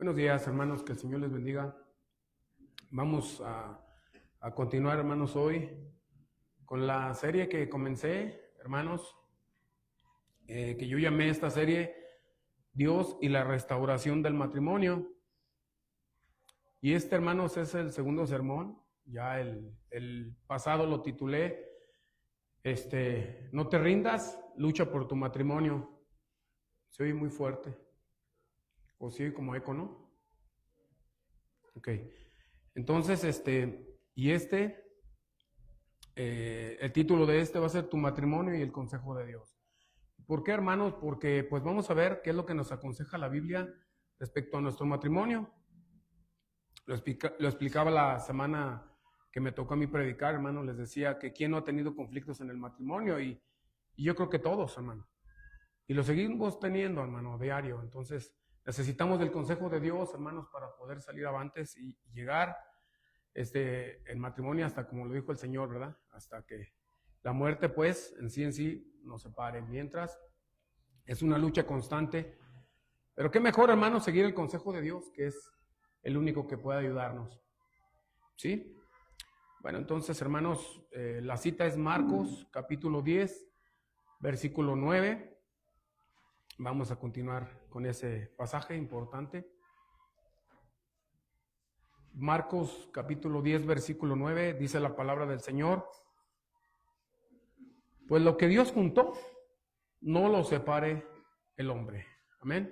Buenos días, hermanos, que el Señor les bendiga. Vamos a continuar, hermanos, hoy con la serie que comencé, hermanos, que yo llamé esta serie Dios y la restauración del matrimonio. Y este, hermanos, es el segundo sermón. Ya el pasado lo titulé, No te rindas, lucha por tu matrimonio. Se oye muy fuerte. O se oye como eco, ¿no? Ok. Entonces, el título de este va a ser Tu matrimonio y el consejo de Dios. ¿Por qué, hermanos? Porque pues vamos a ver qué es lo que nos aconseja la Biblia respecto a nuestro matrimonio. Lo explicaba la semana que me tocó a mí predicar, hermano. Les decía que quién no ha tenido conflictos en el matrimonio y yo creo que todos, hermano. Y lo seguimos teniendo, hermano, diario. Entonces, necesitamos del consejo de Dios, hermanos, para poder salir avantes y llegar el matrimonio hasta, como lo dijo el Señor, ¿verdad? Hasta que la muerte, pues, en sí nos separe. Mientras, es una lucha constante. Pero qué mejor, hermano, seguir el consejo de Dios, que es el único que puede ayudarnos. ¿Sí? Bueno, entonces, hermanos, la cita es Marcos, capítulo 10, versículo 9. Vamos a continuar con ese pasaje importante. Marcos capítulo 10, versículo 9, dice la palabra del Señor: pues lo que Dios juntó, no lo separe el hombre. Amén.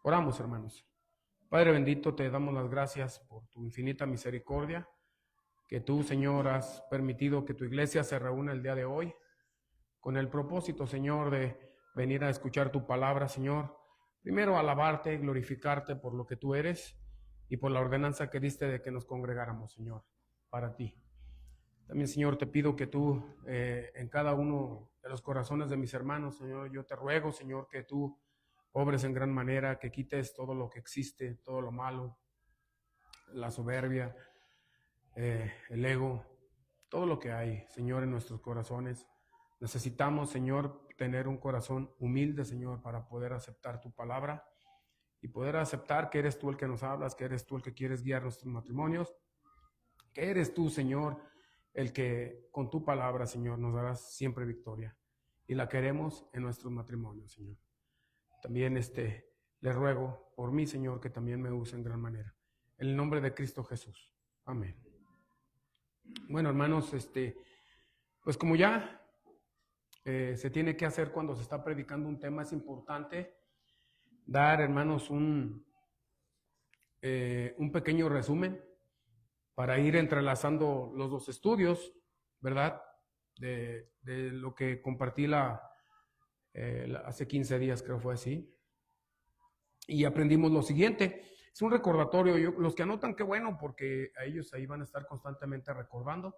Oramos, hermanos. Padre bendito, te damos las gracias por tu infinita misericordia, que tú, Señor, has permitido que tu iglesia se reúna el día de hoy, con el propósito, Señor, de venir a escuchar tu palabra, Señor. Primero, alabarte, glorificarte por lo que tú eres y por la ordenanza que diste de que nos congregáramos, Señor, para ti. También, Señor, te pido que tú, en cada uno de los corazones de mis hermanos, Señor, yo te ruego, Señor, que tú obres en gran manera, que quites todo lo que existe, todo lo malo, la soberbia, el ego, todo lo que hay, Señor, en nuestros corazones. Necesitamos, Señor, tener un corazón humilde, Señor, para poder aceptar tu palabra y poder aceptar que eres tú el que nos hablas, que eres tú el que quieres guiar nuestros matrimonios, que eres tú, Señor, el que con tu palabra, Señor, nos darás siempre victoria. Y la queremos en nuestros matrimonios, Señor. También le ruego por mí, Señor, que también me use en gran manera. En el nombre de Cristo Jesús. Amén. Bueno, hermanos, pues como ya se tiene que hacer cuando se está predicando un tema, es importante dar, hermanos, un pequeño resumen para ir entrelazando los dos estudios, ¿verdad? De lo que compartí hace 15 días, creo fue así. Y aprendimos lo siguiente. Es un recordatorio. Los que anotan, qué bueno, porque a ellos ahí van a estar constantemente recordando.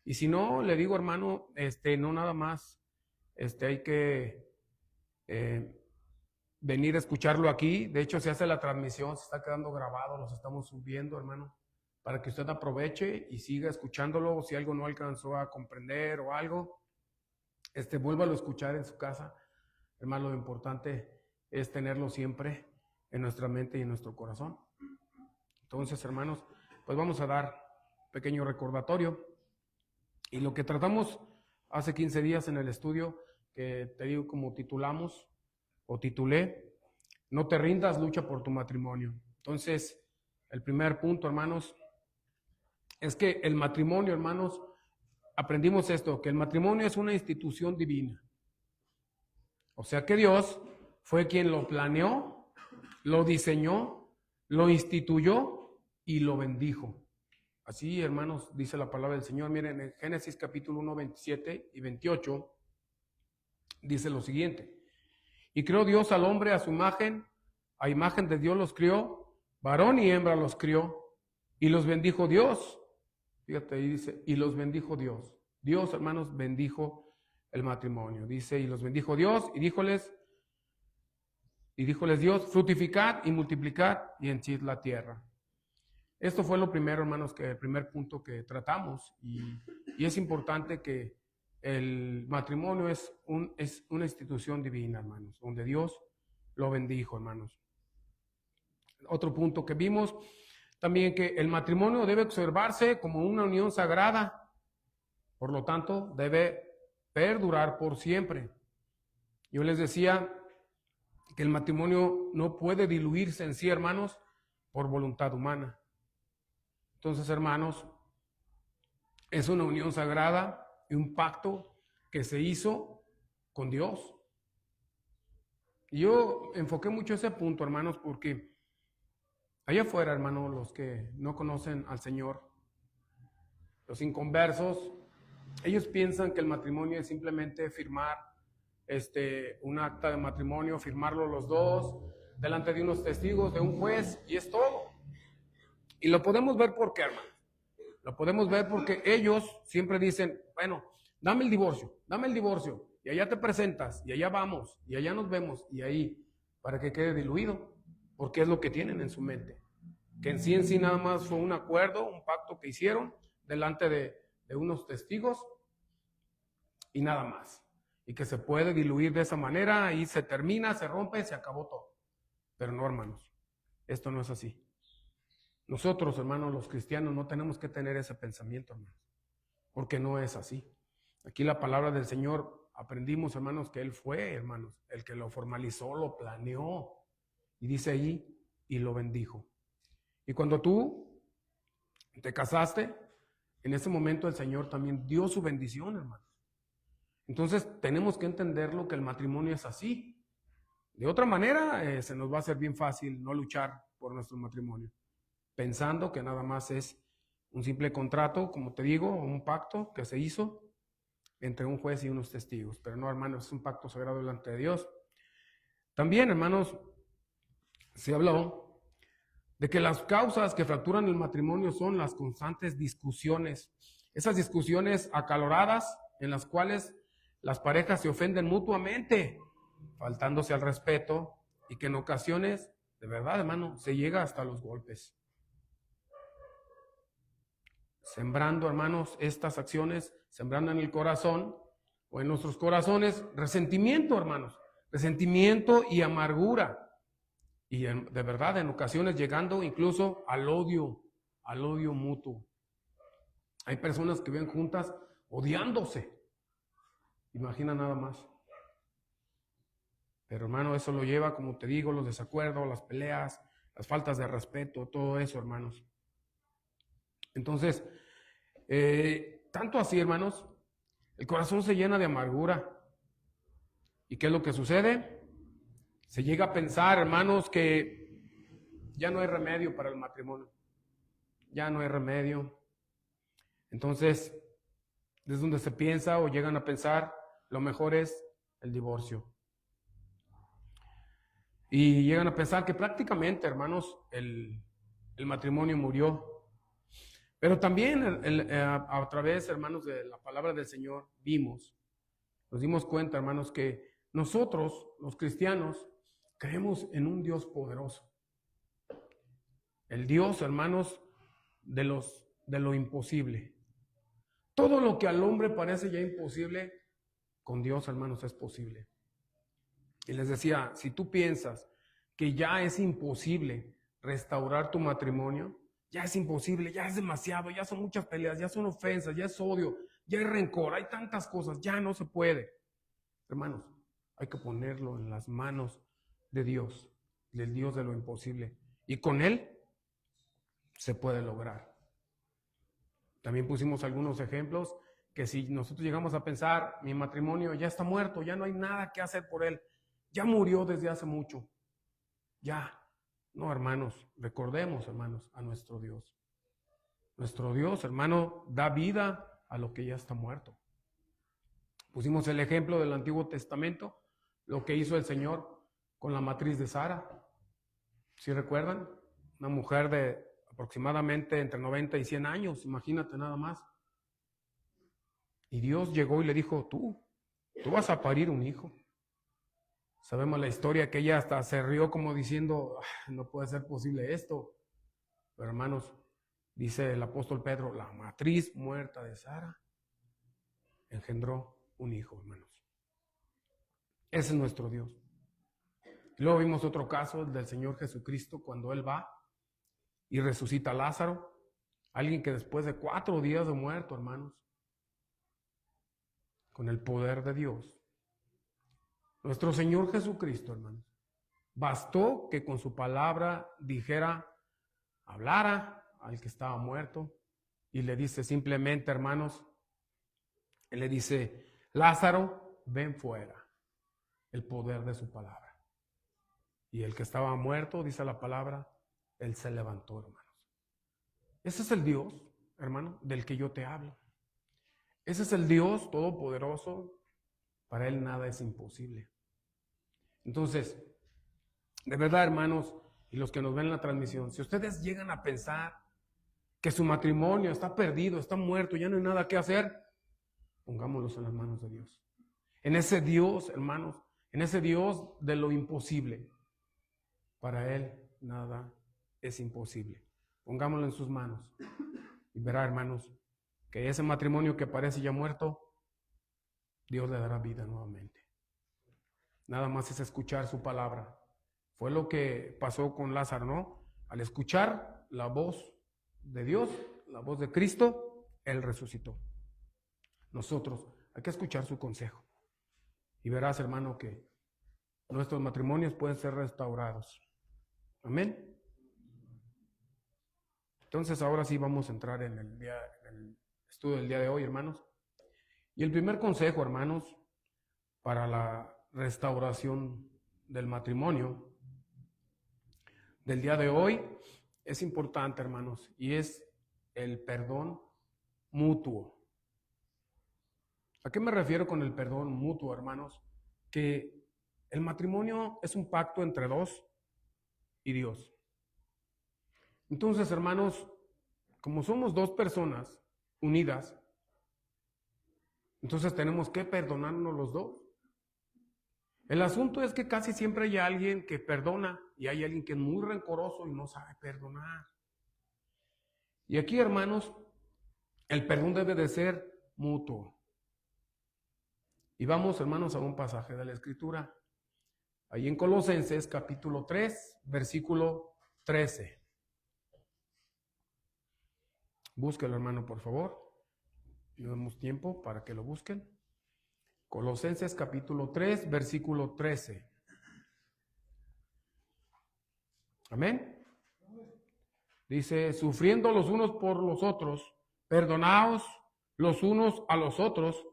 Y si no, le digo, hermano, no nada más, hay que venir a escucharlo aquí. De hecho, se hace la transmisión, se está quedando grabado, los estamos subiendo, hermano, para que usted aproveche y siga escuchándolo. Si algo no alcanzó a comprender o algo, vuélvalo a escuchar en su casa. Hermano, lo importante es tenerlo siempre en nuestra mente y en nuestro corazón. Entonces, hermanos, pues vamos a dar un pequeño recordatorio. Y lo que tratamos hace 15 días en el estudio, que te digo como titulamos o titulé, No te rindas, lucha por tu matrimonio. Entonces, el primer punto, hermanos, es que el matrimonio, hermanos, aprendimos esto, que el matrimonio es una institución divina. O sea que Dios fue quien lo planeó, lo diseñó, lo instituyó y lo bendijo. Así, hermanos, dice la palabra del Señor. Miren, en Génesis capítulo 1, 27 y 28, dice lo siguiente: y creó Dios al hombre a su imagen, a imagen de Dios los crió, varón y hembra los crió, y los bendijo Dios. Fíjate, ahí dice, y los bendijo Dios. Dios, hermanos, bendijo el matrimonio. Dice, y los bendijo Dios, y díjoles Dios, fructificad y multiplicad y henchid la tierra. Esto fue lo primero, hermanos, el primer punto que tratamos, y es importante que el matrimonio es una institución divina, hermanos, donde Dios lo bendijo, hermanos. Otro punto que vimos también, que el matrimonio debe observarse como una unión sagrada, por lo tanto debe perdurar por siempre. Yo les decía que el matrimonio no puede diluirse en sí, hermanos, por voluntad humana. Entonces, hermanos, es una unión sagrada y un pacto que se hizo con Dios. Y yo enfoqué mucho ese punto, hermanos, porque allá afuera, hermanos, los que no conocen al Señor, los inconversos, ellos piensan que el matrimonio es simplemente firmar un acta de matrimonio, firmarlo los dos, delante de unos testigos, de un juez, y es todo. Y lo podemos ver porque, hermano, lo podemos ver porque ellos siempre dicen, bueno, dame el divorcio, y allá te presentas, y allá vamos, y allá nos vemos, y ahí, para que quede diluido, porque es lo que tienen en su mente. Que en sí nada más fue un acuerdo, un pacto que hicieron delante de unos testigos, y nada más. Y que se puede diluir de esa manera, y se termina, se rompe, se acabó todo. Pero no, hermanos, esto no es así. Nosotros, hermanos, los cristianos, no tenemos que tener ese pensamiento, hermanos, porque no es así. Aquí la palabra del Señor, aprendimos, hermanos, que Él fue, hermanos, el que lo formalizó, lo planeó, y dice ahí, y lo bendijo. Y cuando tú te casaste, en ese momento el Señor también dio su bendición, hermanos. Entonces tenemos que entenderlo, que el matrimonio es así. De otra manera, se nos va a hacer bien fácil no luchar por nuestro matrimonio, pensando que nada más es un simple contrato, como te digo, un pacto que se hizo entre un juez y unos testigos. Pero no, hermanos, es un pacto sagrado delante de Dios. También, hermanos, se habló de que las causas que fracturan el matrimonio son las constantes discusiones. Esas discusiones acaloradas en las cuales las parejas se ofenden mutuamente, faltándose al respeto, y que en ocasiones, de verdad, hermano, se llega hasta los golpes. Sembrando, hermanos, estas acciones, sembrando en el corazón o en nuestros corazones resentimiento, hermanos, resentimiento y amargura. Y de verdad, en ocasiones llegando incluso al odio mutuo. Hay personas que viven juntas odiándose. Imagina nada más. Pero, hermano, eso lo lleva, como te digo, los desacuerdos, las peleas, las faltas de respeto, todo eso, hermanos. Entonces, tanto así, hermanos, el corazón se llena de amargura. ¿Y qué es lo que sucede? Se llega a pensar, hermanos, que ya no hay remedio para el matrimonio. Ya no hay remedio. Entonces, desde donde se piensa o llegan a pensar, lo mejor es el divorcio. Y llegan a pensar que prácticamente, hermanos, el matrimonio murió. Pero también a través, hermanos, de la palabra del Señor, nos dimos cuenta, hermanos, que nosotros, los cristianos, creemos en un Dios poderoso. El Dios, hermanos, de lo imposible. Todo lo que al hombre parece ya imposible, con Dios, hermanos, es posible. Y les decía, si tú piensas que ya es imposible restaurar tu matrimonio, ya es imposible, ya es demasiado, ya son muchas peleas, ya son ofensas, ya es odio, ya hay rencor, hay tantas cosas, ya no se puede. Hermanos, hay que ponerlo en las manos de Dios, del Dios de lo imposible. Y con Él se puede lograr. También pusimos algunos ejemplos que si nosotros llegamos a pensar, mi matrimonio ya está muerto, ya no hay nada que hacer por él, ya murió desde hace mucho, ya. No, hermanos, recordemos, hermanos, a nuestro Dios. Nuestro Dios, hermano, da vida a lo que ya está muerto. Pusimos el ejemplo del Antiguo Testamento, lo que hizo el Señor con la matriz de Sara. ¿Sí recuerdan? Una mujer de aproximadamente entre 90 y 100 años, imagínate nada más. Y Dios llegó y le dijo, tú vas a parir un hijo. Sabemos la historia que ella hasta se rió como diciendo, no puede ser posible esto. Pero hermanos, dice el apóstol Pedro, la matriz muerta de Sara engendró un hijo, hermanos. Ese es nuestro Dios. Luego vimos otro caso, el del Señor Jesucristo, cuando Él va y resucita a Lázaro, alguien que después de 4 días de muerto, hermanos, con el poder de Dios, nuestro Señor Jesucristo, hermanos, bastó que con su palabra dijera, hablara al que estaba muerto y le dice simplemente, hermanos, Él le dice, Lázaro, ven fuera, el poder de su palabra. Y el que estaba muerto, dice la palabra, Él se levantó, hermanos. Ese es el Dios, hermano, del que yo te hablo. Ese es el Dios todopoderoso. Para Él nada es imposible. Entonces, de verdad, hermanos, y los que nos ven en la transmisión, si ustedes llegan a pensar que su matrimonio está perdido, está muerto, ya no hay nada que hacer, pongámoslos en las manos de Dios. En ese Dios, hermanos, en ese Dios de lo imposible. Para Él nada es imposible. Pongámoslo en sus manos y verá, hermanos, que ese matrimonio que parece ya muerto, Dios le dará vida nuevamente. Nada más es escuchar su palabra. Fue lo que pasó con Lázaro, ¿no? Al escuchar la voz de Dios, la voz de Cristo, Él resucitó. Nosotros hay que escuchar su consejo. Y verás, hermano, que nuestros matrimonios pueden ser restaurados. Amén. Entonces ahora sí vamos a entrar en el estudio del día de hoy, hermanos. Y el primer consejo, hermanos, para la restauración del matrimonio del día de hoy es importante, hermanos, y es el perdón mutuo. ¿A qué me refiero con el perdón mutuo, hermanos? Que el matrimonio es un pacto entre dos y Dios. Entonces, hermanos, como somos dos personas unidas, entonces tenemos que perdonarnos los dos. El asunto es que casi siempre hay alguien que perdona y hay alguien que es muy rencoroso y no sabe perdonar. Y aquí, hermanos, el perdón debe de ser mutuo. Y vamos, hermanos, a un pasaje de la Escritura. Ahí en Colosenses capítulo 3, versículo 13. Búsquelo, hermano, por favor. No damos tiempo para que lo busquen. Colosenses capítulo 3, versículo 13. Amén. Dice, sufriendo los unos por los otros, perdonaos los unos a los otros,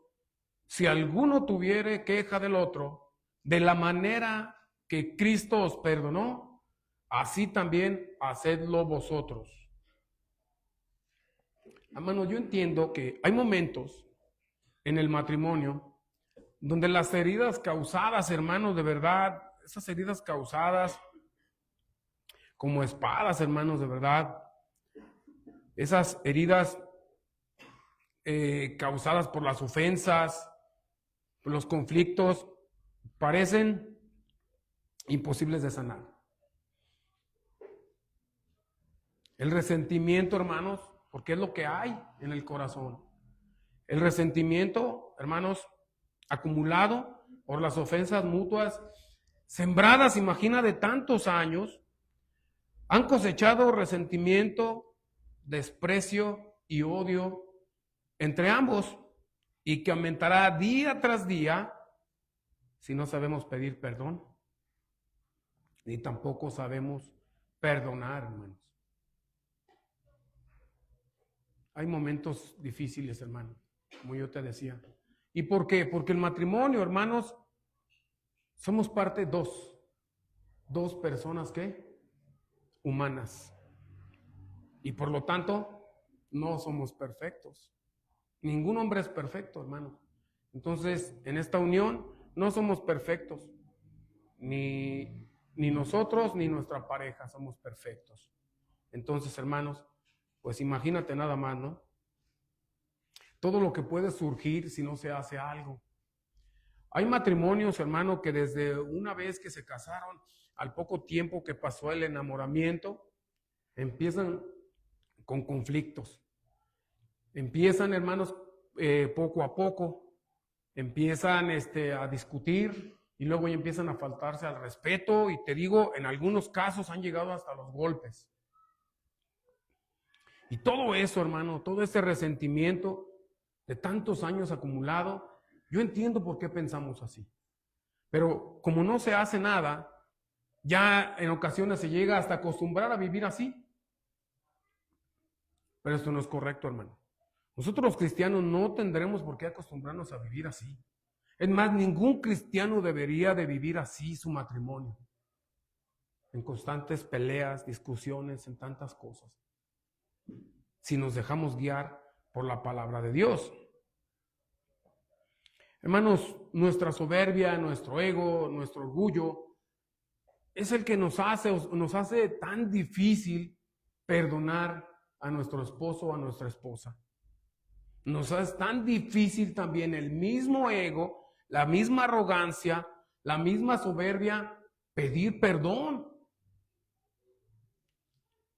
si alguno tuviere queja del otro, de la manera que Cristo os perdonó, así también hacedlo vosotros. Hermano, yo entiendo que hay momentos en el matrimonio donde las heridas causadas, hermanos, de verdad, esas heridas causadas como espadas, hermanos, de verdad, esas heridas causadas por las ofensas, por los conflictos, parecen imposibles de sanar. El resentimiento, hermanos, porque es lo que hay en el corazón. El resentimiento, hermanos, acumulado por las ofensas mutuas, sembradas, imagina, de tantos años, han cosechado resentimiento, desprecio y odio entre ambos, y que aumentará día tras día si no sabemos pedir perdón, ni tampoco sabemos perdonar, hermanos. Hay momentos difíciles, hermano, como yo te decía. ¿Y por qué? Porque el matrimonio, hermanos, somos parte dos personas que humanas. Y por lo tanto, no somos perfectos. Ningún hombre es perfecto, hermano. Entonces, en esta unión no somos perfectos. Ni nosotros ni nuestra pareja somos perfectos. Entonces, hermanos, pues imagínate nada más, ¿no? Todo lo que puede surgir si no se hace algo. Hay matrimonios, hermano, que desde una vez que se casaron, al poco tiempo que pasó el enamoramiento, empiezan con conflictos. Empiezan, hermanos, poco a poco, empiezan a discutir, y luego ya empiezan a faltarse al respeto y te digo, en algunos casos han llegado hasta los golpes. Y todo eso, hermano, todo ese resentimiento de tantos años acumulado, yo entiendo por qué pensamos así. Pero como no se hace nada, ya en ocasiones se llega hasta acostumbrar a vivir así. Pero esto no es correcto, hermano. Nosotros los cristianos no tendremos por qué acostumbrarnos a vivir así. Es más, ningún cristiano debería de vivir así su matrimonio. En constantes peleas, discusiones, en tantas cosas. Si nos dejamos guiar por la palabra de Dios. Hermanos, nuestra soberbia, nuestro ego, nuestro orgullo, es el que nos hace tan difícil perdonar a nuestro esposo o a nuestra esposa. Nos hace tan difícil también el mismo ego, la misma arrogancia, la misma soberbia, pedir perdón.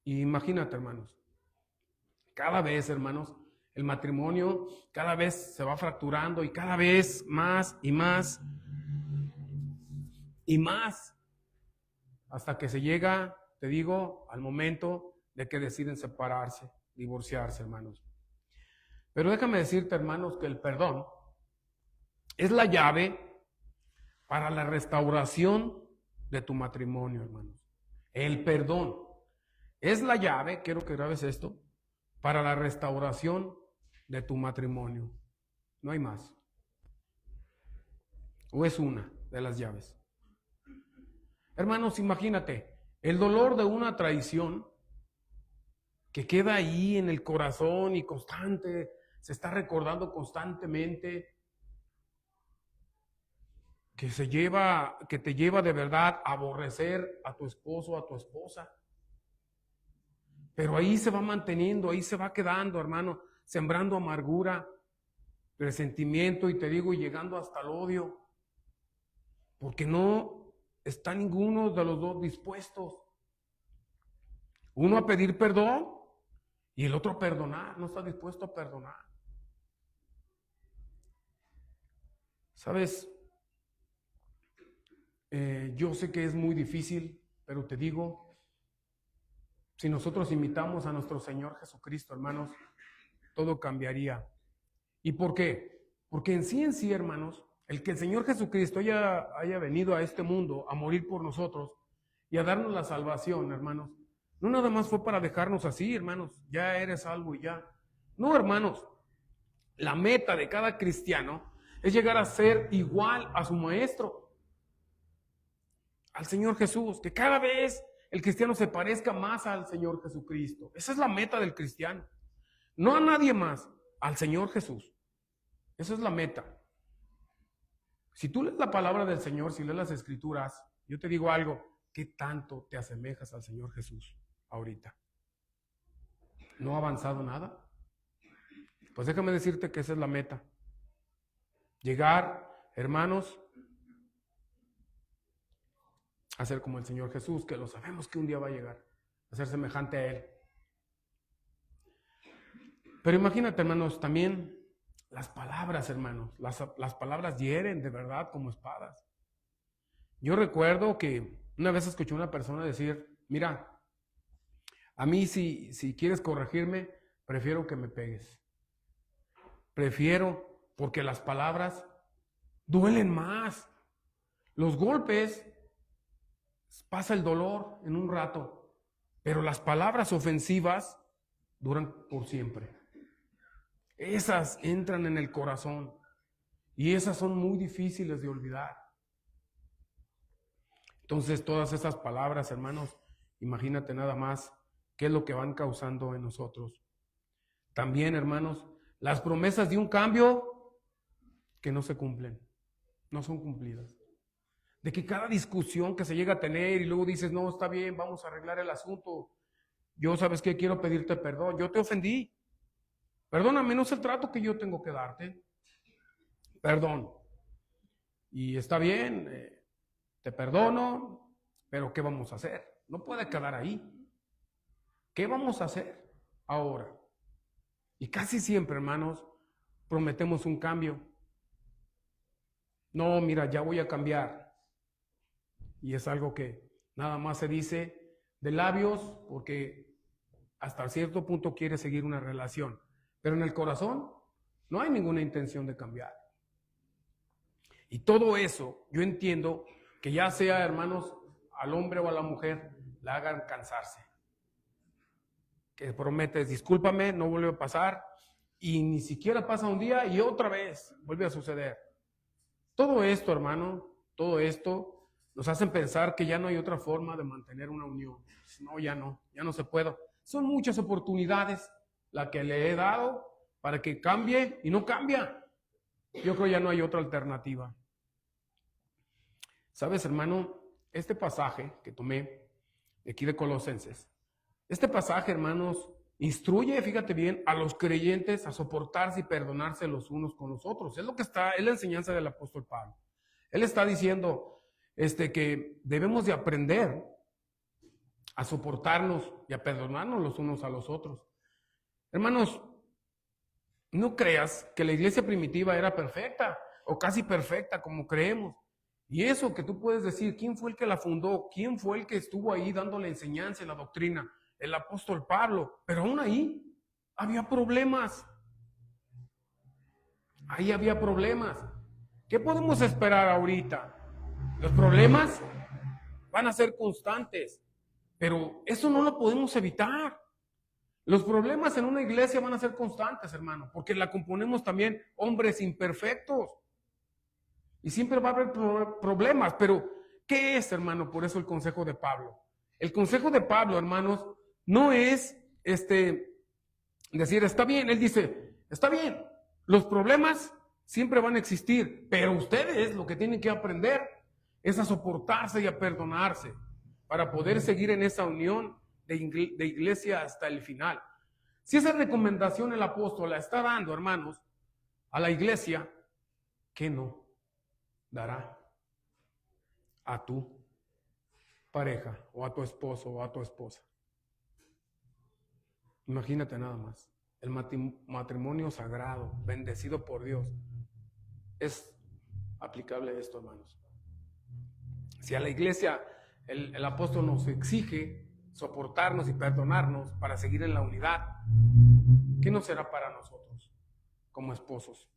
Y imagínate, hermanos, cada vez, hermanos, el matrimonio cada vez se va fracturando y cada vez más y más y más, hasta que se llega, te digo, al momento de que deciden separarse, divorciarse, hermanos. Pero déjame decirte, hermanos, que el perdón es la llave para la restauración de tu matrimonio, hermanos. El perdón es la llave, quiero que grabes esto, para la restauración de tu matrimonio. No hay más. O es una de las llaves. Hermanos, imagínate, el dolor de una traición que queda ahí en el corazón y constante, se está recordando constantemente, que te lleva de verdad a aborrecer a tu esposo o a tu esposa. Pero ahí se va manteniendo, ahí se va quedando, hermano, sembrando amargura, resentimiento y te digo, llegando hasta el odio, porque no está ninguno de los dos dispuestos. Uno a pedir perdón y el otro a perdonar, no está dispuesto a perdonar. ¿Sabes? Yo sé que es muy difícil, pero te digo, si nosotros imitamos a nuestro Señor Jesucristo, hermanos, todo cambiaría. ¿Y por qué? Porque en sí, hermanos, el que el Señor Jesucristo haya venido a este mundo a morir por nosotros y a darnos la salvación, hermanos, no nada más fue para dejarnos así, hermanos, ya eres salvo y ya. No, hermanos, la meta de cada cristiano es llegar a ser igual a su maestro, al Señor Jesús, que cada vez el cristiano se parezca más al Señor Jesucristo. Esa es la meta del cristiano. No a nadie más, al Señor Jesús. Esa es la meta. Si tú lees la palabra del Señor, si lees las Escrituras, yo te digo algo, ¿qué tanto te asemejas al Señor Jesús ahorita? ¿No ha avanzado nada? Pues déjame decirte que esa es la meta. Llegar, hermanos, a ser como el Señor Jesús, que lo sabemos que un día va a llegar, a ser semejante a Él. Pero imagínate, hermanos, también las palabras, hermanos, las palabras hieren de verdad como espadas. Yo recuerdo que una vez escuché a una persona decir, mira, a mí si quieres corregirme, prefiero que me pegues. Prefiero, porque las palabras duelen más. Los golpes, pasa el dolor en un rato, pero las palabras ofensivas duran por siempre. Esas entran en el corazón y esas son muy difíciles de olvidar. Entonces, todas esas palabras, hermanos, imagínate nada más qué es lo que van causando en nosotros. También, hermanos, las promesas de un cambio que no se cumplen, no son cumplidas. De que cada discusión que se llega a tener y luego dices, no, está bien, vamos a arreglar el asunto. Yo, ¿sabes qué? Quiero pedirte perdón. Yo te ofendí. Perdóname, no es el trato que yo tengo que darte. Perdón. Y está bien, te perdono, pero ¿qué vamos a hacer? No puede quedar ahí. ¿Qué vamos a hacer ahora? Y casi siempre, hermanos, prometemos un cambio. No, mira, ya voy a cambiar. Y es algo que nada más se dice de labios porque hasta cierto punto quiere seguir una relación. Pero en el corazón no hay ninguna intención de cambiar. Y todo eso, yo entiendo que ya sea, hermanos, al hombre o a la mujer, la hagan cansarse. Que prometes, discúlpame, no vuelve a pasar, y ni siquiera pasa un día y otra vez vuelve a suceder. Todo esto, hermano, todo esto nos hacen pensar que ya no hay otra forma de mantener una unión. No, ya no se puede. Son muchas oportunidades las que le he dado para que cambie y no cambia. Yo creo ya no hay otra alternativa. ¿Sabes, hermano? Este pasaje que tomé de aquí de Colosenses, este pasaje, hermanos, instruye, fíjate bien, a los creyentes a soportarse y perdonarse los unos con los otros. Es lo que está, es la enseñanza del apóstol Pablo. Él está diciendo que debemos de aprender a soportarnos y a perdonarnos los unos a los otros. Hermanos, no creas que la iglesia primitiva era perfecta o casi perfecta como creemos. Y eso que tú puedes decir, ¿quién fue el que la fundó? ¿Quién fue el que estuvo ahí dando la enseñanza y la doctrina? El apóstol Pablo. Pero aún ahí había problemas. Ahí había problemas. ¿Qué podemos esperar ahorita? Los problemas van a ser constantes, pero eso no lo podemos evitar. Los problemas en una iglesia van a ser constantes, hermano, porque la componemos también hombres imperfectos. Y siempre va a haber problemas, pero ¿qué es, hermano? Por eso el consejo de Pablo. El consejo de Pablo, hermanos, no es decir, está bien. Él dice, está bien, los problemas siempre van a existir, pero ustedes lo que tienen que aprender es a soportarse y a perdonarse para poder seguir en esa unión de iglesia hasta el final. Si esa recomendación el apóstol la está dando, hermanos, a la iglesia, ¿qué no dará a tu pareja o a tu esposo o a tu esposa? Imagínate nada más, el matrimonio sagrado, bendecido por Dios, es aplicable a esto, hermanos. Si a la iglesia el apóstol nos exige soportarnos y perdonarnos para seguir en la unidad, ¿qué no será para nosotros como esposos?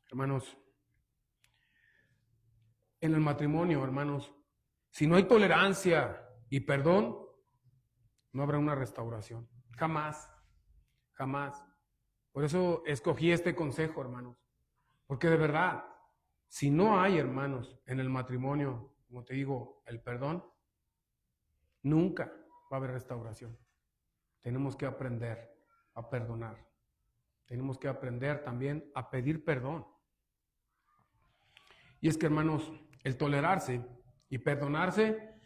Hermanos, en el matrimonio, hermanos, si no hay tolerancia y perdón, no habrá una restauración. Jamás, jamás. Por eso escogí este consejo, hermanos. Porque de verdad, si no hay, hermanos, en el matrimonio, como te digo, el perdón, nunca va a haber restauración. Tenemos que aprender a perdonar. Tenemos que aprender también a pedir perdón. Y es que, hermanos, el tolerarse y perdonarse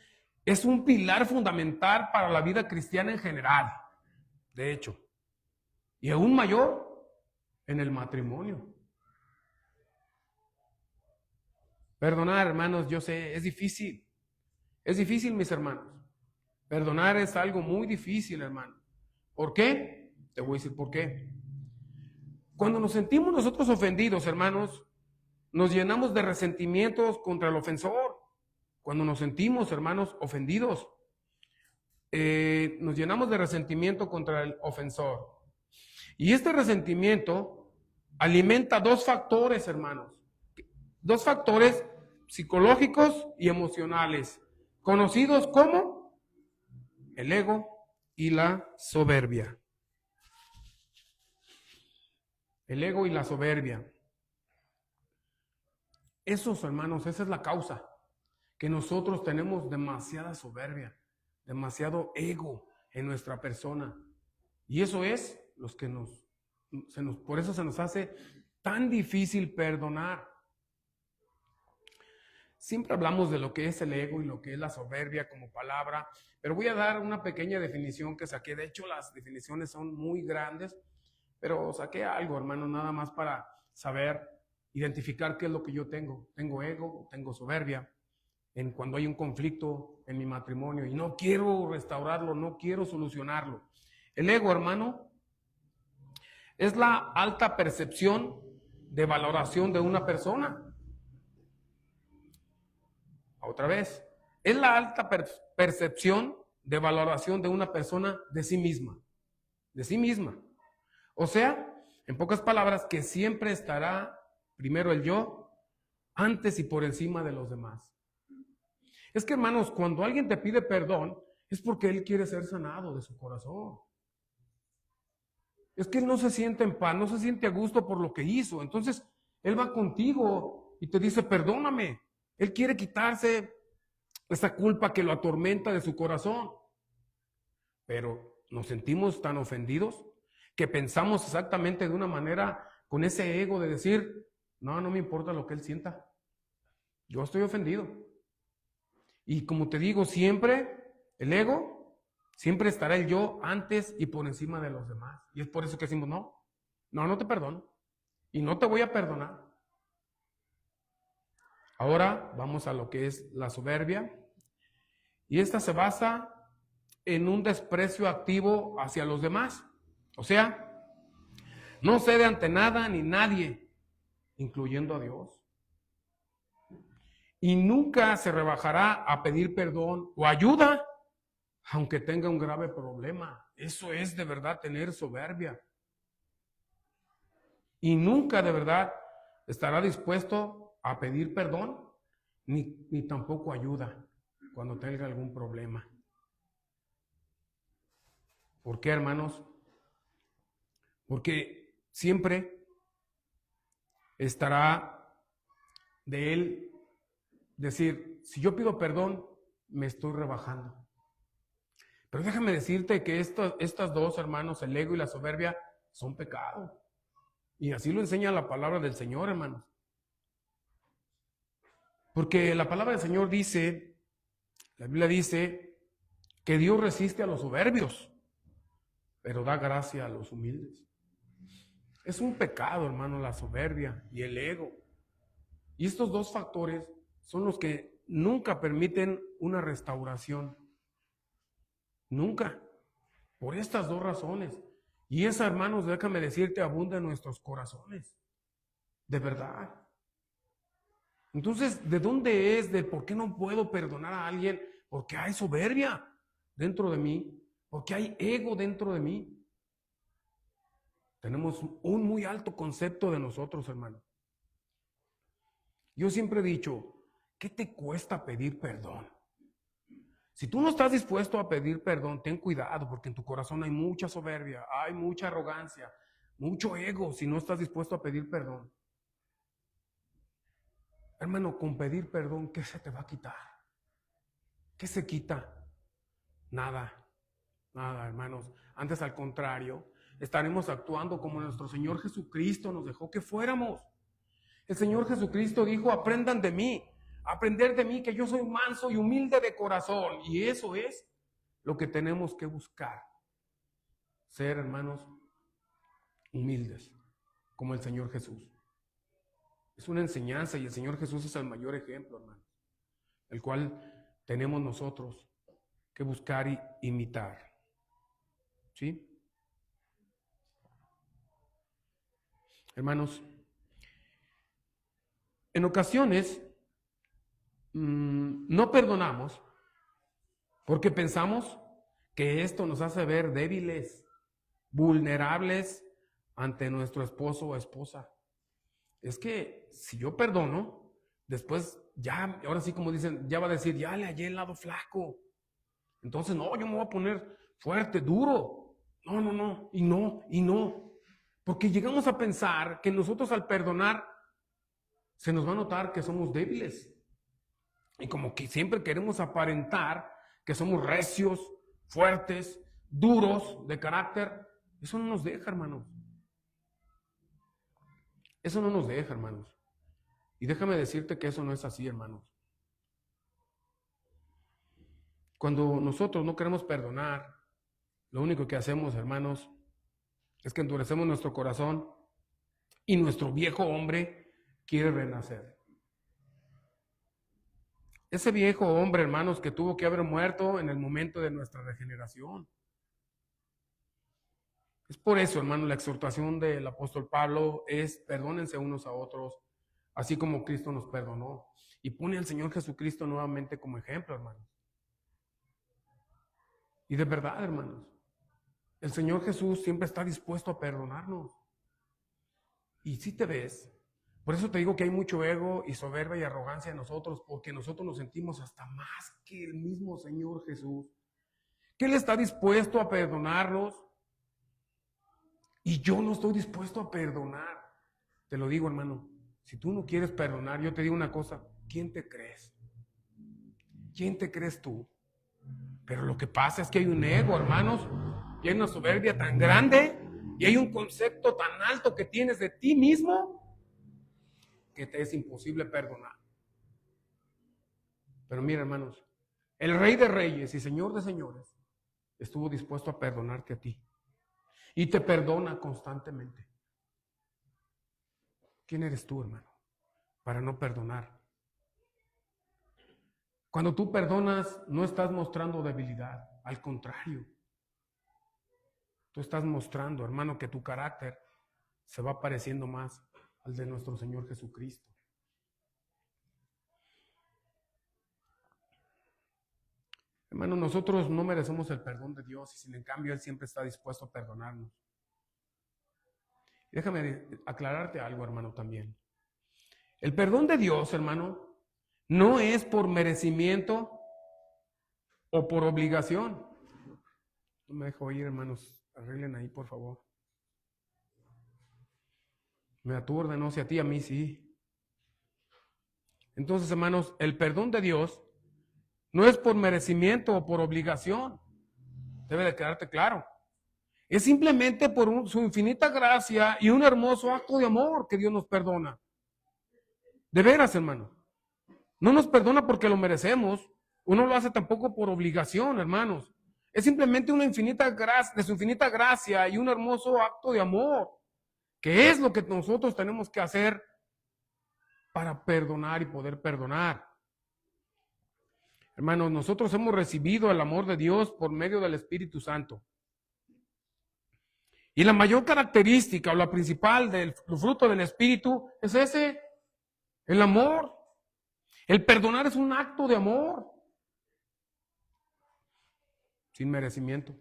es un pilar fundamental para la vida cristiana en general, de hecho, y aún mayor en el matrimonio. Perdonar, hermanos, yo sé, es difícil, mis hermanos. Perdonar es algo muy difícil, hermano. ¿Por qué? Te voy a decir por qué. Cuando nos sentimos nosotros ofendidos, hermanos, nos llenamos de resentimientos contra el ofensor. Cuando nos sentimos, hermanos, ofendidos, nos llenamos de resentimiento contra el ofensor. Y este resentimiento alimenta dos factores, hermanos. Dos factores psicológicos y emocionales, conocidos como el ego y la soberbia. El ego y la soberbia. Esos, hermanos, esa es la causa, que nosotros tenemos demasiada soberbia, demasiado ego en nuestra persona. Y eso es los que por eso se nos hace tan difícil perdonar. Siempre hablamos de lo que es el ego y lo que es la soberbia como palabra, pero voy a dar una pequeña definición que saqué. De hecho, las definiciones son muy grandes, pero saqué algo, hermano, nada más para saber identificar qué es lo que yo tengo. Tengo ego, tengo soberbia. Cuando hay un conflicto en mi matrimonio y no quiero restaurarlo, no quiero solucionarlo. El ego, hermano, es la alta percepción de valoración de una persona. Otra vez, es la alta percepción de valoración de una persona de sí misma. De sí misma. O sea, en pocas palabras, que siempre estará primero el yo, antes y por encima de los demás. Es que, hermanos, cuando alguien te pide perdón, es porque él quiere ser sanado de su corazón. Es que él no se siente en paz, no se siente a gusto por lo que hizo. Entonces, él va contigo y te dice, perdóname. Él quiere quitarse esa culpa que lo atormenta de su corazón. Pero nos sentimos tan ofendidos que pensamos exactamente de una manera con ese ego de decir, no me importa lo que él sienta. Yo estoy ofendido. Y como te digo, siempre el ego, siempre estará el yo antes y por encima de los demás. Y es por eso que decimos, no te perdono. Y no te voy a perdonar. Ahora vamos a lo que es la soberbia. Y esta se basa en un desprecio activo hacia los demás. O sea, no cede ante nada ni nadie, incluyendo a Dios. Y nunca se rebajará a pedir perdón o ayuda, aunque tenga un grave problema. Eso es de verdad tener soberbia. Y nunca de verdad estará dispuesto a pedir perdón, ni tampoco ayuda cuando tenga algún problema. ¿Por qué, hermanos? Porque siempre estará de él decir, si yo pido perdón, me estoy rebajando. Pero déjame decirte que estas dos, hermanos, el ego y la soberbia, son pecado. Y así lo enseña la palabra del Señor, hermanos. Porque la palabra del Señor dice, la Biblia dice, que Dios resiste a los soberbios, pero da gracia a los humildes. Es un pecado, hermano, la soberbia y el ego. Y estos dos factores son los que nunca permiten una restauración. Nunca. Por estas dos razones. Y esa, hermanos, déjame decirte, abunda en nuestros corazones. De verdad. Entonces, ¿de dónde es? ¿De por qué no puedo perdonar a alguien? Porque hay soberbia dentro de mí. Porque hay ego dentro de mí. Tenemos un muy alto concepto de nosotros, hermano. Yo siempre he dicho, ¿qué te cuesta pedir perdón? Si tú no estás dispuesto a pedir perdón, ten cuidado, porque en tu corazón hay mucha soberbia, hay mucha arrogancia, mucho ego, si no estás dispuesto a pedir perdón. Hermano, con pedir perdón, ¿qué se te va a quitar? ¿Qué se quita? Nada, nada, hermanos. Antes, al contrario, estaremos actuando como nuestro Señor Jesucristo nos dejó que fuéramos. El Señor Jesucristo dijo, aprendan de mí, aprender de mí, que yo soy manso y humilde de corazón. Y eso es lo que tenemos que buscar. Ser, hermanos, humildes, como el Señor Jesús. Es una enseñanza y el Señor Jesús es el mayor ejemplo, hermanos, el cual tenemos nosotros que buscar y imitar. ¿Sí? Hermanos, en ocasiones no perdonamos porque pensamos que esto nos hace ver débiles, vulnerables ante nuestro esposo o esposa. Es que si yo perdono, después ya, ahora sí como dicen, ya va a decir, ya le hallé el lado flaco. Entonces, no, yo me voy a poner fuerte, duro. No, y no. Porque llegamos a pensar que nosotros al perdonar se nos va a notar que somos débiles. Y como que siempre queremos aparentar que somos recios, fuertes, duros de carácter. Eso no nos deja, hermanos. Eso no nos deja, hermanos. Y déjame decirte que eso no es así, hermanos. Cuando nosotros no queremos perdonar, lo único que hacemos, hermanos, es que endurecemos nuestro corazón y nuestro viejo hombre quiere renacer. Ese viejo hombre, hermanos, que tuvo que haber muerto en el momento de nuestra regeneración. Es por eso, hermano, la exhortación del apóstol Pablo es perdónense unos a otros, así como Cristo nos perdonó. Y pone al Señor Jesucristo nuevamente como ejemplo, hermanos. Y de verdad, hermanos, el Señor Jesús siempre está dispuesto a perdonarnos. Y si te ves, por eso te digo que hay mucho ego y soberbia y arrogancia en nosotros, porque nosotros nos sentimos hasta más que el mismo Señor Jesús, que Él está dispuesto a perdonarnos y yo no estoy dispuesto a perdonar. Te lo digo, hermano, si tú no quieres perdonar, yo te digo una cosa, ¿quién te crees? ¿Quién te crees tú? Pero lo que pasa es que hay un ego, hermanos, y hay una soberbia tan grande, y hay un concepto tan alto que tienes de ti mismo, que te es imposible perdonar. Pero mira, hermanos, el Rey de Reyes y Señor de Señores estuvo dispuesto a perdonarte a ti. Y te perdona constantemente. ¿Quién eres tú, hermano, para no perdonar? Cuando tú perdonas, no estás mostrando debilidad, al contrario. Tú estás mostrando, hermano, que tu carácter se va pareciendo más al de nuestro Señor Jesucristo. Hermano, nosotros no merecemos el perdón de Dios y sin en cambio Él siempre está dispuesto a perdonarnos. Déjame aclararte algo, hermano, también. El perdón de Dios, hermano, no es por merecimiento o por obligación. No me dejo oír, hermanos. Arreglen ahí, por favor. Me aturde, no sé, a ti, a mí sí. Entonces, hermanos, el perdón de Dios no es por merecimiento o por obligación. Debe de quedarte claro. Es simplemente por su infinita gracia y un hermoso acto de amor que Dios nos perdona. De veras, hermano. No nos perdona porque lo merecemos. Uno lo hace tampoco por obligación, hermanos. Es simplemente una infinita gracia, de su infinita gracia y un hermoso acto de amor, que es lo que nosotros tenemos que hacer para perdonar y poder perdonar. Hermanos, nosotros hemos recibido el amor de Dios por medio del Espíritu Santo. Y la mayor característica o la principal del fruto del Espíritu es ese, el amor. El perdonar es un acto de amor, sin merecimiento.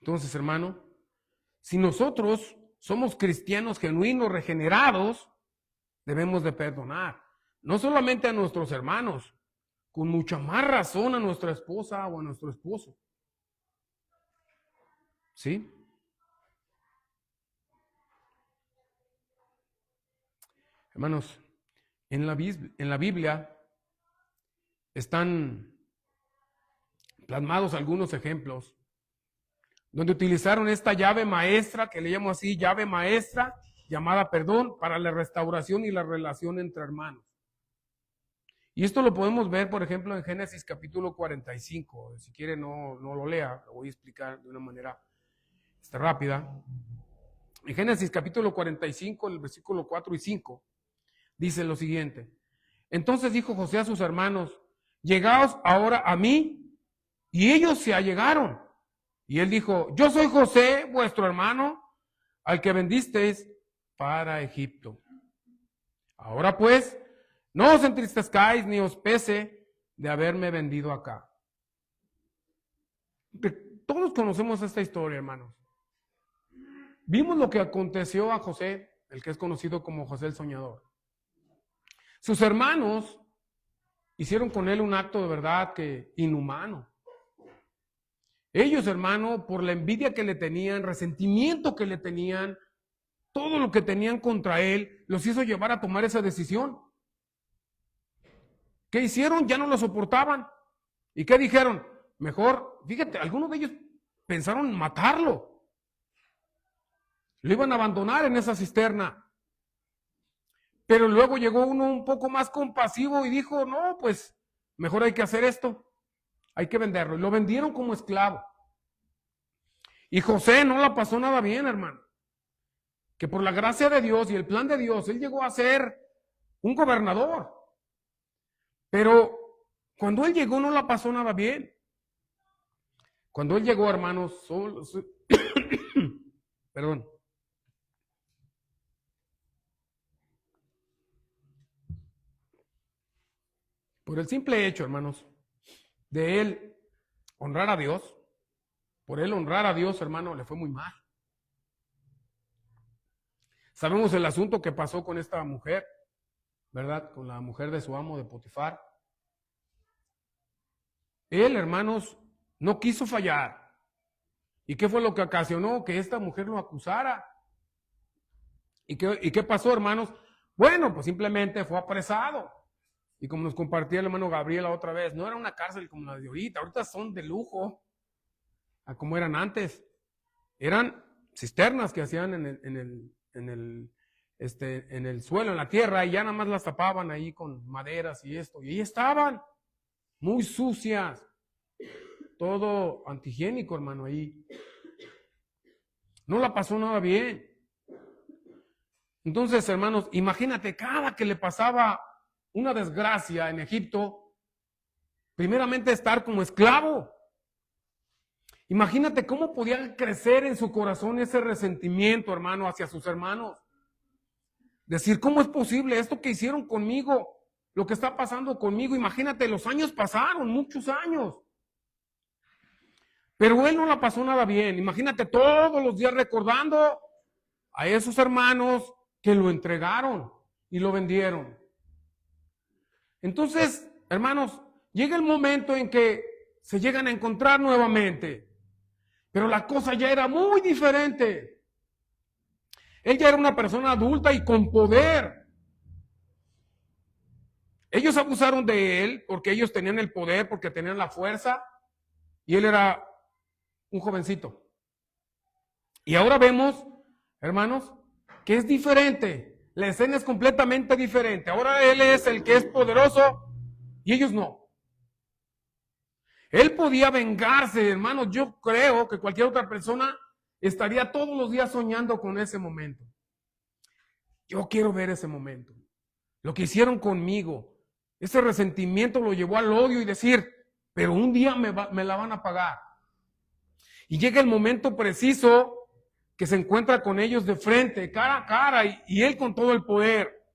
Entonces, hermano, si nosotros somos cristianos genuinos, regenerados, debemos de perdonar. No solamente a nuestros hermanos, con mucha más razón a nuestra esposa o a nuestro esposo. ¿Sí? Hermanos, en la Biblia están plasmados algunos ejemplos donde utilizaron esta llave maestra, que le llamo así, llave maestra, llamada perdón, para la restauración y la relación entre hermanos. Y esto lo podemos ver, por ejemplo, en Génesis capítulo 45. Si quiere no lo lea, lo voy a explicar de una manera rápida. En Génesis capítulo 45, el versículo 4 y 5, dice lo siguiente. Entonces dijo José a sus hermanos, llegaos ahora a mí, y ellos se allegaron. Y él dijo, yo soy José, vuestro hermano, al que vendisteis para Egipto. Ahora pues, no os entristezcáis ni os pese de haberme vendido acá. Todos conocemos esta historia, hermanos. Vimos lo que aconteció a José, el que es conocido como José el Soñador. Sus hermanos hicieron con él un acto de verdad que inhumano. Ellos, hermano, por la envidia que le tenían, resentimiento que le tenían, todo lo que tenían contra él, los hizo llevar a tomar esa decisión. ¿Qué hicieron? Ya no lo soportaban. ¿Y qué dijeron? Mejor, fíjate, algunos de ellos pensaron matarlo. Lo iban a abandonar en esa cisterna. Pero luego llegó uno un poco más compasivo y dijo, no, pues mejor hay que hacer esto. Hay que venderlo. Y lo vendieron como esclavo. Y José no la pasó nada bien, hermano. Que por la gracia de Dios y el plan de Dios, él llegó a ser un gobernador. Pero cuando él llegó no la pasó nada bien. Cuando él llegó, hermanos, perdón. Por el simple hecho, hermanos, de él honrar a Dios, por él honrar a Dios, hermano, le fue muy mal. Sabemos el asunto que pasó con esta mujer, ¿verdad? Con la mujer de su amo, de Potifar. Él, hermanos, no quiso fallar. ¿Y qué fue lo que ocasionó? Que esta mujer lo acusara. ¿Y qué pasó, hermanos? Bueno, pues simplemente fue apresado. Y como nos compartía el hermano Gabriel la otra vez, no era una cárcel como la de ahorita. Ahorita son de lujo, a como eran antes. Eran cisternas que hacían en el suelo, en la tierra, y ya nada más las tapaban ahí con maderas y esto. Y ahí estaban, muy sucias. Todo antihigiénico, hermano, ahí. No la pasó nada bien. Entonces, hermanos, imagínate, cada que le pasaba una desgracia en Egipto, primeramente estar como esclavo. Imagínate cómo podía crecer en su corazón ese resentimiento, hermano, hacia sus hermanos. Decir, ¿cómo es posible esto que hicieron conmigo? Lo que está pasando conmigo. Imagínate, los años pasaron, muchos años. Pero él no la pasó nada bien. Imagínate todos los días recordando a esos hermanos que lo entregaron y lo vendieron. Entonces, hermanos, llega el momento en que se llegan a encontrar nuevamente. Pero la cosa ya era muy diferente. Él ya era una persona adulta y con poder. Ellos abusaron de él porque ellos tenían el poder, porque tenían la fuerza, y él era un jovencito. Y ahora vemos, hermanos, que es diferente. La escena es completamente diferente. Ahora él es el que es poderoso y ellos no. Él podía vengarse, hermanos. Yo creo que cualquier otra persona estaría todos los días soñando con ese momento. Yo quiero ver ese momento. Lo que hicieron conmigo, ese resentimiento lo llevó al odio y decir, pero un día me la van a pagar. Y llega el momento preciso que se encuentra con ellos de frente, cara a cara, y él con todo el poder.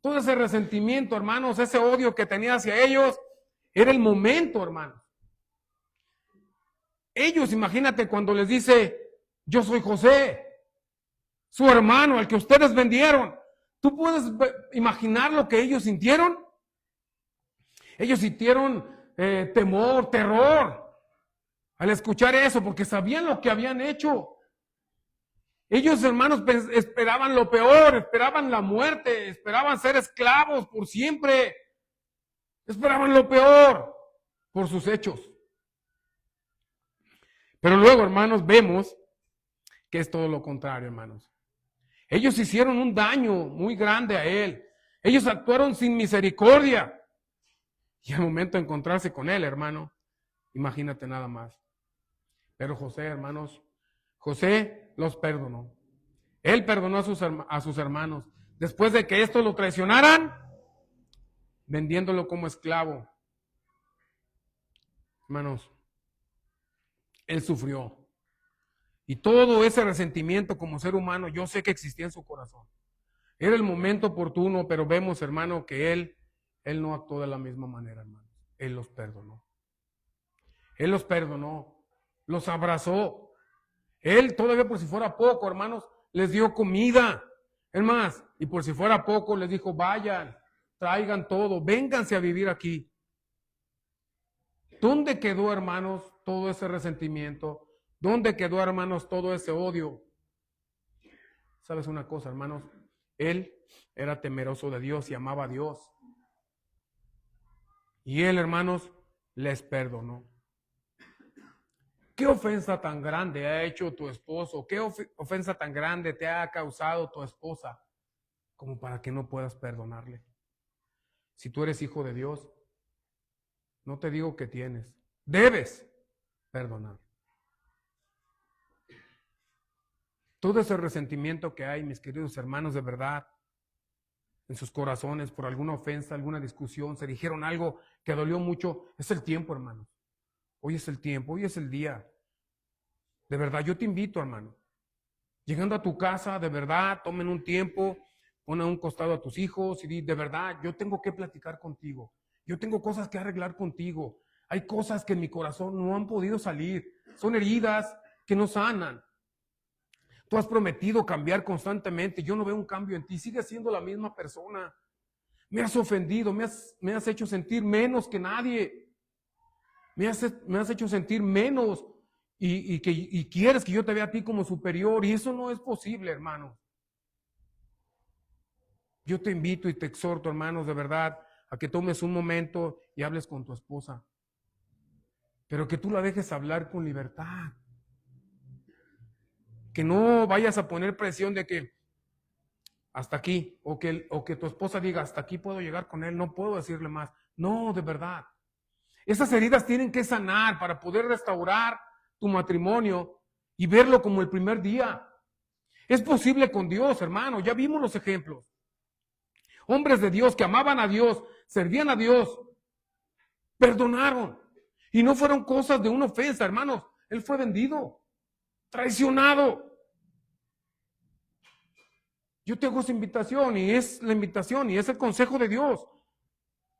Todo ese resentimiento, hermanos, ese odio que tenía hacia ellos, era el momento, hermanos. Ellos, imagínate cuando les dice, yo soy José, su hermano, al que ustedes vendieron. ¿Tú puedes imaginar lo que ellos sintieron? Ellos sintieron temor, terror, al escuchar eso, porque sabían lo que habían hecho. Ellos, hermanos, esperaban lo peor, esperaban la muerte, esperaban ser esclavos por siempre. Esperaban lo peor por sus hechos. Pero luego, hermanos, vemos que es todo lo contrario, hermanos. Ellos hicieron un daño muy grande a él. Ellos actuaron sin misericordia. Y al momento de encontrarse con él, hermano, imagínate nada más. Pero José, hermanos, José los perdonó. Él perdonó a sus hermanos. Después de que estos lo traicionaran, vendiéndolo como esclavo. Hermanos, él sufrió. Y todo ese resentimiento como ser humano, yo sé que existía en su corazón. Era el momento oportuno, pero vemos, hermano, que él no actuó de la misma manera, hermano. Él los perdonó. Él los perdonó, los abrazó. Él todavía por si fuera poco, hermanos, les dio comida. Es más, y por si fuera poco les dijo, vayan, traigan todo, vénganse a vivir aquí. ¿Dónde quedó, hermanos, todo ese resentimiento? ¿Dónde quedó, hermanos, todo ese odio? ¿Sabes una cosa, hermanos? Él era temeroso de Dios y amaba a Dios. Y él, hermanos, les perdonó. ¿Qué ofensa tan grande ha hecho tu esposo? ¿Qué ofensa tan grande te ha causado tu esposa como para que no puedas perdonarle? Si tú eres hijo de Dios, no te digo que tienes, debes perdonar. Todo ese resentimiento que hay, mis queridos hermanos, de verdad, en sus corazones por alguna ofensa, alguna discusión, se dijeron algo que dolió mucho, es el tiempo, hermanos. Hoy es el tiempo, hoy es el día. De verdad, yo te invito, hermano. Llegando a tu casa, de verdad, tomen un tiempo, pon a un costado a tus hijos y di, de verdad, yo tengo que platicar contigo. Yo tengo cosas que arreglar contigo. Hay cosas que en mi corazón no han podido salir. Son heridas que no sanan. Tú has prometido cambiar constantemente. Yo no veo un cambio en ti. Sigues siendo la misma persona. Me has ofendido, me has hecho sentir menos que nadie. Me has hecho sentir menos y quieres que yo te vea a ti como superior. Y eso no es posible, hermano. Yo te invito y te exhorto, hermanos, de verdad, a que tomes un momento y hables con tu esposa. Pero que tú la dejes hablar con libertad. Que no vayas a poner presión de que hasta aquí, o que tu esposa diga, hasta aquí puedo llegar con él, no puedo decirle más. No, de verdad. Esas heridas tienen que sanar para poder restaurar tu matrimonio y verlo como el primer día. Es posible con Dios, hermano, ya vimos los ejemplos. Hombres de Dios que amaban a Dios, servían a Dios, perdonaron. Y no fueron cosas de una ofensa, hermanos. Él fue vendido, traicionado. Yo te hago esa invitación y es la invitación y es el consejo de Dios.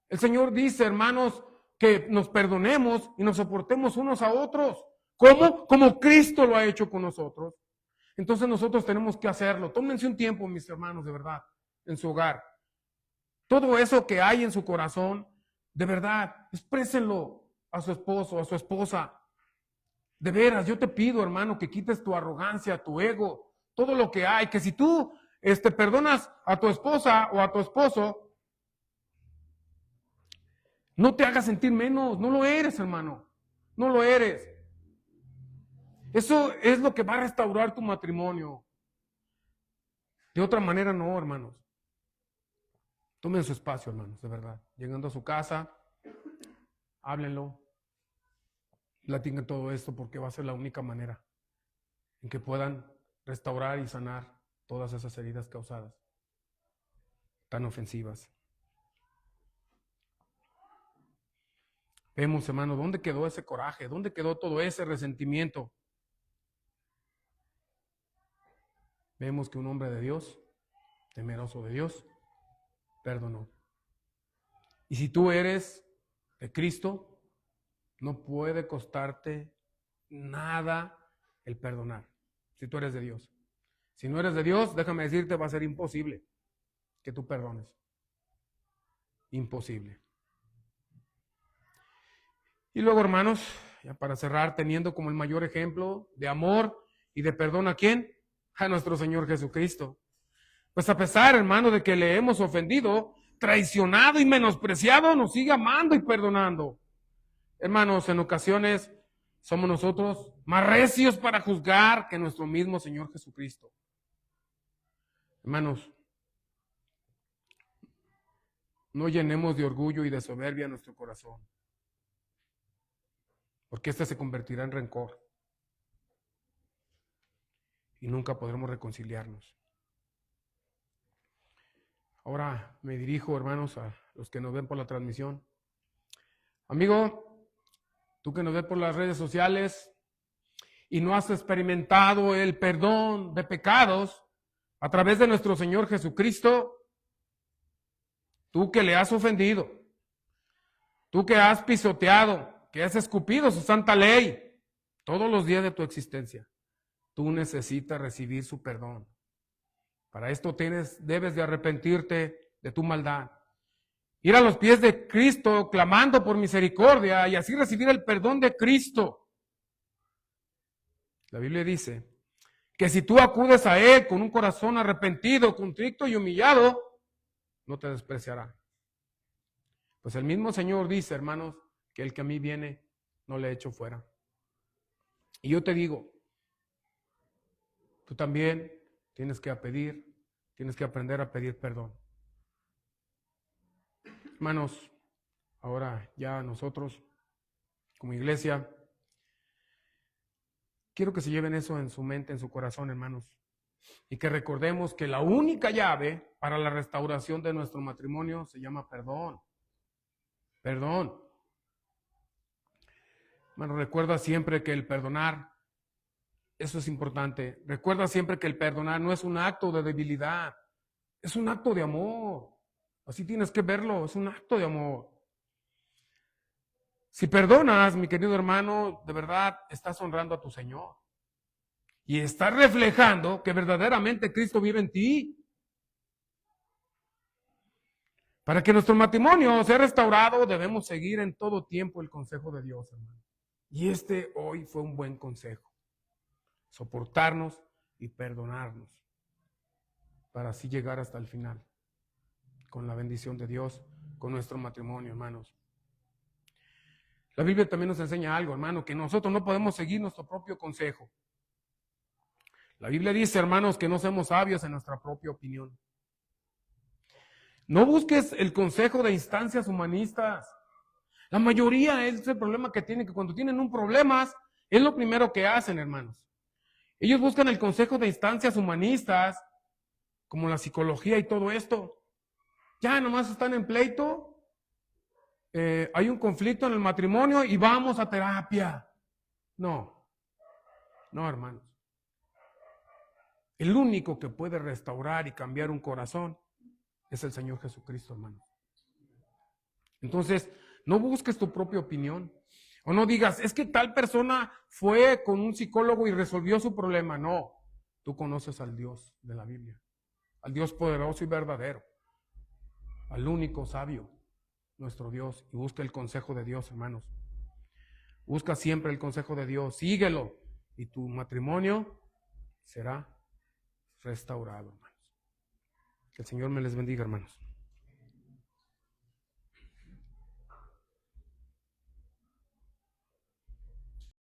El Señor dice, hermanos, que nos perdonemos y nos soportemos unos a otros. ¿Cómo? Como Cristo lo ha hecho con nosotros. Entonces nosotros tenemos que hacerlo. Tómense un tiempo, mis hermanos, de verdad, en su hogar. Todo eso que hay en su corazón, de verdad, exprésenlo a su esposo, a su esposa. De veras, yo te pido, hermano, que quites tu arrogancia, tu ego, todo lo que hay, que si tú perdonas a tu esposa o a tu esposo, no te hagas sentir menos, no lo eres, hermano, no lo eres. Eso es lo que va a restaurar tu matrimonio. De otra manera no, hermanos. Tomen su espacio, hermanos, de verdad. Llegando a su casa, háblenlo, platiquen todo esto porque va a ser la única manera en que puedan restaurar y sanar todas esas heridas causadas, tan ofensivas. Vemos, hermano, ¿dónde quedó ese coraje? ¿Dónde quedó todo ese resentimiento? Vemos que un hombre de Dios, temeroso de Dios, perdonó. Y si tú eres de Cristo, no puede costarte nada el perdonar, si tú eres de Dios. Si no eres de Dios, déjame decirte, va a ser imposible que tú perdones. Imposible. Y luego, hermanos, ya para cerrar, teniendo como el mayor ejemplo de amor y de perdón a ¿quién? A nuestro Señor Jesucristo. Pues a pesar, hermano, de que le hemos ofendido, traicionado y menospreciado, nos sigue amando y perdonando. Hermanos, en ocasiones somos nosotros más recios para juzgar que nuestro mismo Señor Jesucristo. Hermanos, no llenemos de orgullo y de soberbia nuestro corazón, porque este se convertirá en rencor y nunca podremos reconciliarnos. Ahora me dirijo, hermanos, a los que nos ven por la transmisión. Amigo, tú que nos ves por las redes sociales y no has experimentado el perdón de pecados a través de nuestro Señor Jesucristo, tú que le has ofendido, tú que has pisoteado, que has escupido su santa ley todos los días de tu existencia, tú necesitas recibir su perdón. Para esto debes de arrepentirte de tu maldad. Ir a los pies de Cristo clamando por misericordia y así recibir el perdón de Cristo. La Biblia dice que si tú acudes a Él con un corazón arrepentido, contrito y humillado, no te despreciará. Pues el mismo Señor dice, hermanos, que el que a mí viene, no le echo fuera. Y yo te digo, tú también tienes que aprender a pedir perdón. Hermanos, ahora ya nosotros, como iglesia, quiero que se lleven eso en su mente, en su corazón, hermanos, y que recordemos que la única llave para la restauración de nuestro matrimonio se llama perdón. Perdón. Hermano, recuerda siempre que el perdonar, eso es importante. Recuerda siempre que el perdonar no es un acto de debilidad, es un acto de amor. Así tienes que verlo, es un acto de amor. Si perdonas, mi querido hermano, de verdad estás honrando a tu Señor. Y estás reflejando que verdaderamente Cristo vive en ti. Para que nuestro matrimonio sea restaurado, debemos seguir en todo tiempo el consejo de Dios, hermano. Y este hoy fue un buen consejo. Soportarnos y perdonarnos para así llegar hasta el final con la bendición de Dios, con nuestro matrimonio, hermanos. La Biblia también nos enseña algo, hermano, que nosotros no podemos seguir nuestro propio consejo. La Biblia dice, hermanos, que no seamos sabios en nuestra propia opinión. No busques el consejo de instancias humanistas. La mayoría es el problema que tienen, que cuando tienen un problema, es lo primero que hacen, hermanos. Ellos buscan el consejo de instancias humanistas, como la psicología y todo esto. Ya nomás están en pleito, hay un conflicto en el matrimonio y vamos a terapia. No, no, hermanos. El único que puede restaurar y cambiar un corazón es el Señor Jesucristo, hermano. Entonces, no busques tu propia opinión. O no digas, es que tal persona fue con un psicólogo y resolvió su problema. No, tú conoces al Dios de la Biblia, al Dios poderoso y verdadero, al único sabio, nuestro Dios. Y busca el consejo de Dios, hermanos. Busca siempre el consejo de Dios, síguelo. Y tu matrimonio será restaurado, hermanos. Que el Señor me les bendiga, hermanos.